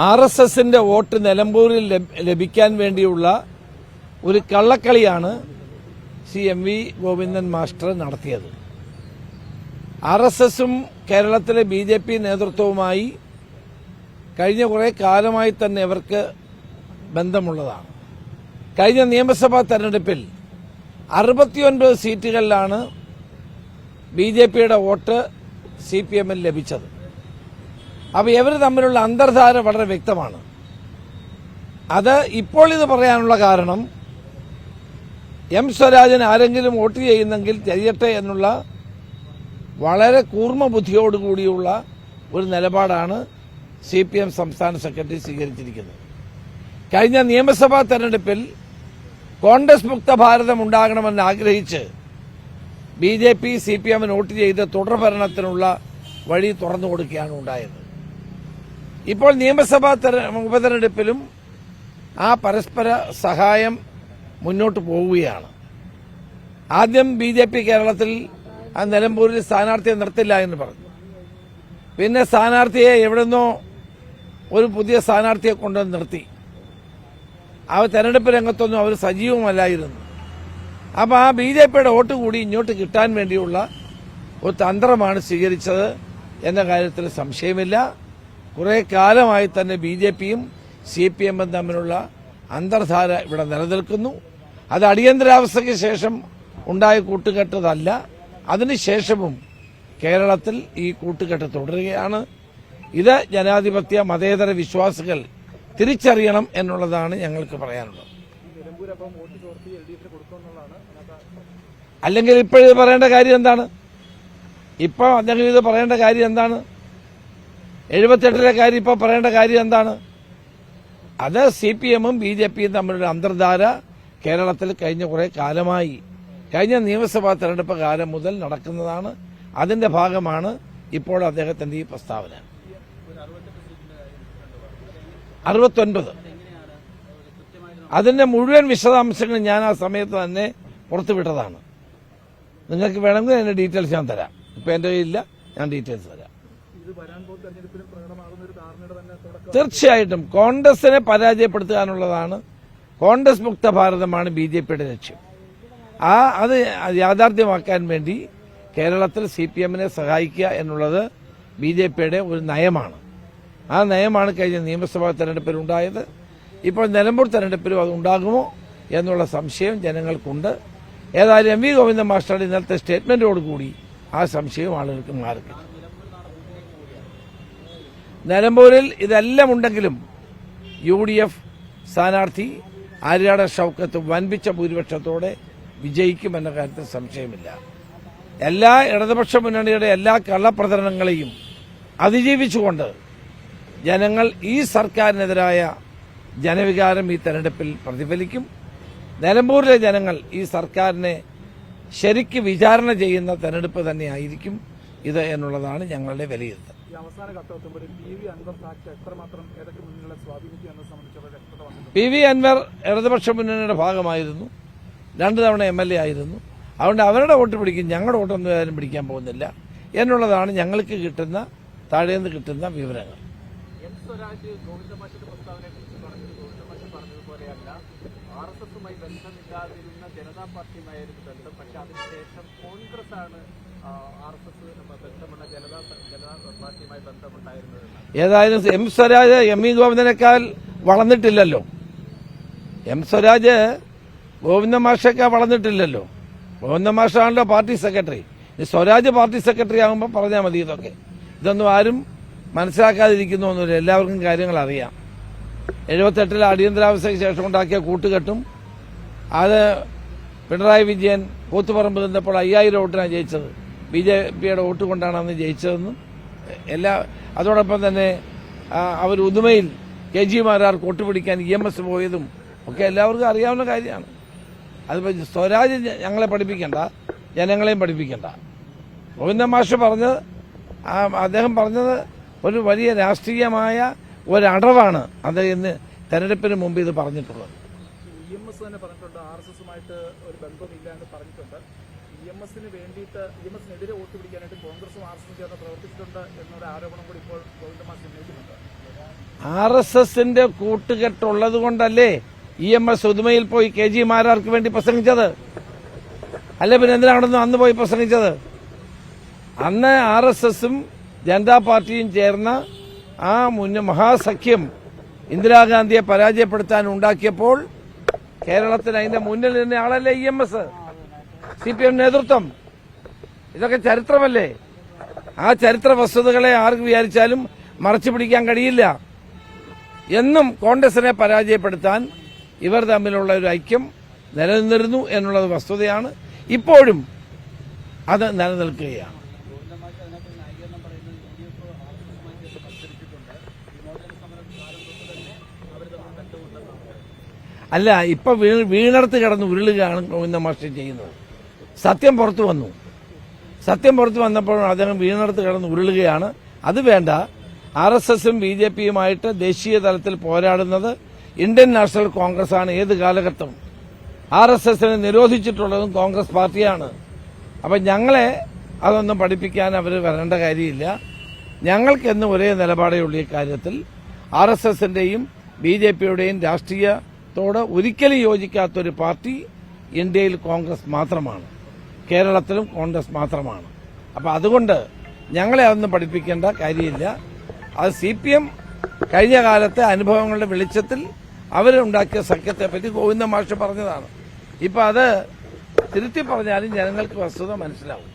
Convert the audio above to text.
RSSന്റെ vote നിലമ്പൂരിൽ ലഭിക്കാൻ വേണ്ടിയുള്ള ഒരു കള്ളക്കളിയാണ് MV ഗോവിന്ദൻ മാസ്റ്റർ നടത്തിയത്. RSSും കേരളത്തിലെ BJP നേതൃത്വവുമായി കഴിഞ്ഞ കുറെ കാലമായി തന്നെ ഇവർക്ക് ബന്ധമുള്ളതാണ്. കഴിഞ്ഞ നിയമസഭാ തെരഞ്ഞെടുപ്പിൽ 69 സീറ്റുകളിലാണ് BJPയുടെ വോട്ട് CPMൽ ലഭിച്ചത്. അപ്പോൾ ഇവർ തമ്മിലുള്ള അന്തർധാര വളരെ വ്യക്തമാണ്. അത് ഇപ്പോൾ ഇത് പറയാനുള്ള കാരണം M സ്വരാജൻ ആരെങ്കിലും വോട്ട് ചെയ്യുന്നെങ്കിൽ ചെയ്യട്ടെ എന്നുള്ള വളരെ കൂർമ്മ ബുദ്ധിയോടുകൂടിയുള്ള ഒരു നിലപാടാണ് CPM സംസ്ഥാന സെക്രട്ടറി സ്വീകരിച്ചിരിക്കുന്നത്. കഴിഞ്ഞ നിയമസഭാ തെരഞ്ഞെടുപ്പിൽ കോൺഗ്രസ് മുക്ത ഭാരതം ഉണ്ടാകണമെന്ന് ആഗ്രഹിച്ച് BJP CPMന് വോട്ട് ചെയ്ത് തുടർഭരണത്തിനുള്ള വഴി തുറന്നു കൊടുക്കുകയാണ് ഉണ്ടായത്. ഇപ്പോൾ നിയമസഭാ ഉപതെരഞ്ഞെടുപ്പിലും ആ പരസ്പര സഹായം മുന്നോട്ട് പോവുകയാണ്. ആദ്യം BJP കേരളത്തിൽ നിലമ്പൂരിൽ സ്ഥാനാർത്ഥിയെ നിർത്തില്ല എന്ന് പറഞ്ഞു. പിന്നെ സ്ഥാനാർത്ഥിയെ എവിടുന്നോ ഒരു പുതിയ സ്ഥാനാർത്ഥിയെ കൊണ്ടുവന്ന് നിർത്തി. ആ തെരഞ്ഞെടുപ്പ് രംഗത്തൊന്നും അവർ സജീവമല്ലായിരുന്നു. അപ്പോൾ ആ BJPയുടെ വോട്ട് കൂടി ഇങ്ങോട്ട് കിട്ടാൻ വേണ്ടിയുള്ള ഒരു തന്ത്രമാണ് സ്വീകരിച്ചത് എന്ന കാര്യത്തിൽ സംശയമില്ല. കുറെ കാലമായി തന്നെ BJPയും CPMും തമ്മിലുള്ള അന്തർധാര ഇവിടെ നിലനിൽക്കുന്നു. അത് അടിയന്തരാവസ്ഥയ്ക്ക് ശേഷം ഉണ്ടായ കൂട്ടുകെട്ടതല്ല. അതിനുശേഷവും കേരളത്തിൽ ഈ കൂട്ടുകെട്ട് തുടരുകയാണ്. ഇത് ജനാധിപത്യ മതേതര വിശ്വാസികൾ തിരിച്ചറിയണം എന്നുള്ളതാണ് ഞങ്ങൾക്ക് പറയാനുള്ളത്. അല്ലെങ്കിൽ ഇപ്പോഴിത് പറയേണ്ട കാര്യം എന്താണ്? ഇപ്പോൾ അദ്ദേഹം ഇത് പറയേണ്ട കാര്യം എന്താണ്? 78ലെ കാര്യം ഇപ്പോൾ പറയേണ്ട കാര്യം എന്താണ്? അത് CPMും BJPയും തമ്മിലുള്ള അന്തർധാര കേരളത്തിൽ കഴിഞ്ഞ കുറെ കാലമായി, കഴിഞ്ഞ നിയമസഭാ തെരഞ്ഞെടുപ്പ് കാലം മുതൽ നടക്കുന്നതാണ്. അതിന്റെ ഭാഗമാണ് ഇപ്പോൾ അദ്ദേഹത്തിന്റെ ഈ പ്രസ്താവന. 69 അതിന്റെ മുഴുവൻ വിശദാംശങ്ങൾ ഞാൻ ആ സമയത്ത് തന്നെ പുറത്തുവിട്ടതാണ്. നിങ്ങൾക്ക് വേണമെങ്കിൽ അതിന്റെ ഡീറ്റെയിൽസ് ഞാൻ തരാം. ഇപ്പൊ എന്റെ കയ്യിലില്ല, ഞാൻ ഡീറ്റെയിൽസ് തരാം. തീർച്ചയായിട്ടും കോൺഗ്രസിനെ പരാജയപ്പെടുത്താനുള്ളതാണ്. കോൺഗ്രസ് മുക്ത ഭാരതമാണ് BJPയുടെ ലക്ഷ്യം. അത് യാഥാർത്ഥ്യമാക്കാൻ വേണ്ടി കേരളത്തിൽ CPMനെ സഹായിക്കുക എന്നുള്ളത് BJPയുടെ ഒരു നയമാണ്. ആ നയമാണ് കഴിഞ്ഞ നിയമസഭാ തെരഞ്ഞെടുപ്പിൽ ഉണ്ടായത്. ഇപ്പോൾ നിലമ്പൂർ തെരഞ്ഞെടുപ്പിലും അത് ഉണ്ടാകുമോ എന്നുള്ള സംശയം ജനങ്ങൾക്കുണ്ട്. ഏതായാലും MV ഗോവിന്ദൻ മാസ്റ്ററുടെ ഇന്നലത്തെ സ്റ്റേറ്റ്മെന്റോടുകൂടി ആ സംശയം ആളുകൾക്ക് മാറിക്കിട്ടും. നിലമ്പൂരിൽ ഇതെല്ലാം ഉണ്ടെങ്കിലും UDF സ്ഥാനാർത്ഥി ആര്യാട ഷൌക്കത്ത് വൻപിച്ച ഭൂരിപക്ഷത്തോടെ വിജയിക്കുമെന്ന കാര്യത്തിൽ സംശയമില്ല. എല്ലാ ഇടതുപക്ഷ മുന്നണിയുടെ എല്ലാ കള്ളപ്രചരണങ്ങളെയും അതിജീവിച്ചുകൊണ്ട് ജനങ്ങൾ ഈ സർക്കാരിനെതിരായ ജനവികാരം ഈ തെരഞ്ഞെടുപ്പിൽ പ്രതിഫലിക്കും. നിലമ്പൂരിലെ ജനങ്ങൾ ഈ സർക്കാരിനെ ശരിക്ക് വിചാരണ ചെയ്യുന്ന തെരഞ്ഞെടുപ്പ് തന്നെയായിരിക്കും ഇത് എന്നുള്ളതാണ് ഞങ്ങളുടെ വിലയിരുത്തൽ. PV അൻവർ ഇടതുപക്ഷ മുന്നണിയുടെ ഭാഗമായിരുന്നു, 2 തവണ MLA ആയിരുന്നു. അതുകൊണ്ട് അവരുടെ വോട്ട് പിടിക്കും, ഞങ്ങളുടെ വോട്ടൊന്നും ആരും പിടിക്കാൻ പോകുന്നില്ല എന്നുള്ളതാണ് ഞങ്ങൾക്ക് കിട്ടുന്ന താഴേന്ന് കിട്ടുന്ന വിവരങ്ങൾ. ജനതാ പാർട്ടിയുമായിരുന്നു ബന്ധം. പക്ഷെ അതിനുശേഷം കോൺഗ്രസ് ആണ് ജനതാ പാർട്ടിയുമായി ബന്ധമുണ്ടായിരുന്നത്. ഏതായാലും M സ്വരാജ് MV ഗോവിന്ദനേക്കാൾ വളർന്നിട്ടില്ലല്ലോ. M സ്വരാജ് ഗോവിന്ദൻ മാഷേക്കാൾ വളർന്നിട്ടില്ലല്ലോ. ഗോവിന്ദൻ മാഷാണല്ലോ party secretary. Swaraj party secretary ആകുമ്പോൾ പറഞ്ഞാൽ മതി. ഇതൊന്നും ആരും മനസ്സിലാക്കാതിരിക്കുന്നൊന്നുമില്ല. എല്ലാവർക്കും കാര്യങ്ങൾ അറിയാം. 78ലെ അടിയന്തരാവസ്ഥയ്ക്ക് ശേഷം ഉണ്ടാക്കിയ കൂട്ടുകെട്ടും അത് പിണറായി വിജയൻ കൂത്തുപറമ്പ് നിന്നപ്പോൾ 5000 വോട്ടിനാണ് ജയിച്ചത്. BJPയുടെ വോട്ട് കൊണ്ടാണ് അന്ന് ജയിച്ചതെന്നും അതോടൊപ്പം തന്നെ അവർ ഉദുമയിൽ KG മാരാർക്ക് വോട്ട് പിടിക്കാൻ EMS പോയതും ഒക്കെ എല്ലാവർക്കും അറിയാവുന്ന കാര്യമാണ്. അതിപ്പോൾ സ്വരാജ് ഞങ്ങളെ പഠിപ്പിക്കണ്ട, ജനങ്ങളെയും പഠിപ്പിക്കണ്ട. ഗോവിന്ദൻ മാഷ് പറഞ്ഞത്, അദ്ദേഹം പറഞ്ഞത് ഒരു വലിയ രാഷ്ട്രീയമായ ഒരടവാണ് അത് ഇന്ന് തെരഞ്ഞെടുപ്പിന് മുമ്പ് ഇത് പറഞ്ഞിട്ടുള്ളത്. EMS തന്നെ പറഞ്ഞിട്ടുണ്ട്, RSSുമായിട്ട് ഒരു ബന്ധമില്ല എന്ന് പറഞ്ഞിട്ടുണ്ട്. EMSന് വേണ്ടിയിട്ട് EMSനെതിരെ വോട്ട് പിടിക്കാനായിട്ട് കോൺഗ്രസും RSSും ചേർന്ന് പ്രവർത്തിച്ചിട്ടുണ്ട് എന്നൊരു ആരോപണം കൂടി ഇപ്പോൾ ഗോവിന്ദൻ മാഷ് ഉന്നയിക്കുന്നുണ്ട്. RSSന്റെ കൂട്ടുകെട്ടുള്ളത് കൊണ്ടല്ലേ EMS ഉദുമയിൽ പോയി KG മാരാർക്ക് വേണ്ടി പ്രസംഗിച്ചത്? അല്ലെ പിന്നെ എന്തിനാണെന്ന് അന്ന് പോയി പ്രസംഗിച്ചത്? അന്ന് RSSും ജനതാ പാർട്ടിയും ചേർന്ന ആ മഹാസഖ്യം ഇന്ദിരാഗാന്ധിയെ പരാജയപ്പെടുത്താൻ ഉണ്ടാക്കിയപ്പോൾ കേരളത്തിന് അതിന്റെ മുന്നിൽ നിന്ന ആളല്ലേ EMS, CPM നേതൃത്വം. ഇതൊക്കെ ചരിത്രമല്ലേ? ആ ചരിത്ര വസ്തുതകളെ ആർക്ക് വിചാരിച്ചാലും മറച്ചു പിടിക്കാൻ കഴിയില്ല. എന്നും കോൺഗ്രസിനെ പരാജയപ്പെടുത്താൻ ഇവർ തമ്മിലുള്ള ഒരു ഐക്യം നിലനിന്നിരുന്നു എന്നുള്ളത് വസ്തുതയാണ്. ഇപ്പോഴും അത് നിലനിൽക്കുകയാണ്. അല്ല, ഇപ്പൊ വീണടത്ത് കിടന്ന് ഉരുളുകയാണ് ഗോവിന്ദ മാഷ് ചെയ്യുന്നത്. സത്യം പുറത്തു വന്നു. സത്യം പുറത്തു വന്നപ്പോൾ അദ്ദേഹം വീണടത്ത് കിടന്ന് ഉരുളുകയാണ്. അത് വേണ്ട. RSSും BJPയുമായിട്ട് ദേശീയ തലത്തിൽ പോരാടുന്നത് ഇന്ത്യൻ നാഷണൽ കോൺഗ്രസ് ആണ്. ഏത് കാലഘട്ടം RSSനെ നിരോധിച്ചിട്ടുള്ളതും കോൺഗ്രസ് പാർട്ടിയാണ്. അപ്പൊ ഞങ്ങളെ അതൊന്നും പഠിപ്പിക്കാൻ അവർ വരേണ്ട കാര്യമില്ല. ഞങ്ങൾക്കെന്നും ഒരേ നിലപാടേ ഉള്ള ഈ കാര്യത്തിൽ. RSSന്റെയും BJPയുടെയും രാഷ്ട്രീയത്തോട് ഒരിക്കലും യോജിക്കാത്തൊരു പാർട്ടി ഇന്ത്യയിൽ കോൺഗ്രസ് മാത്രമാണ്, കേരളത്തിലും കോൺഗ്രസ് മാത്രമാണ്. അപ്പൊ അതുകൊണ്ട് ഞങ്ങളെ അതൊന്നും പഠിപ്പിക്കേണ്ട കാര്യമില്ല. അത് CPM കഴിഞ്ഞ കാലത്തെ അനുഭവങ്ങളുടെ വെളിച്ചത്തിൽ അവരുണ്ടാക്കിയ സഖ്യത്തെപ്പറ്റി ഗോവിന്ദ മാഷ് പറഞ്ഞതാണ്. ഇപ്പൊ അത് തിരുത്തി പറഞ്ഞാലും ജനങ്ങൾക്ക് വസ്തുത മനസ്സിലാവും.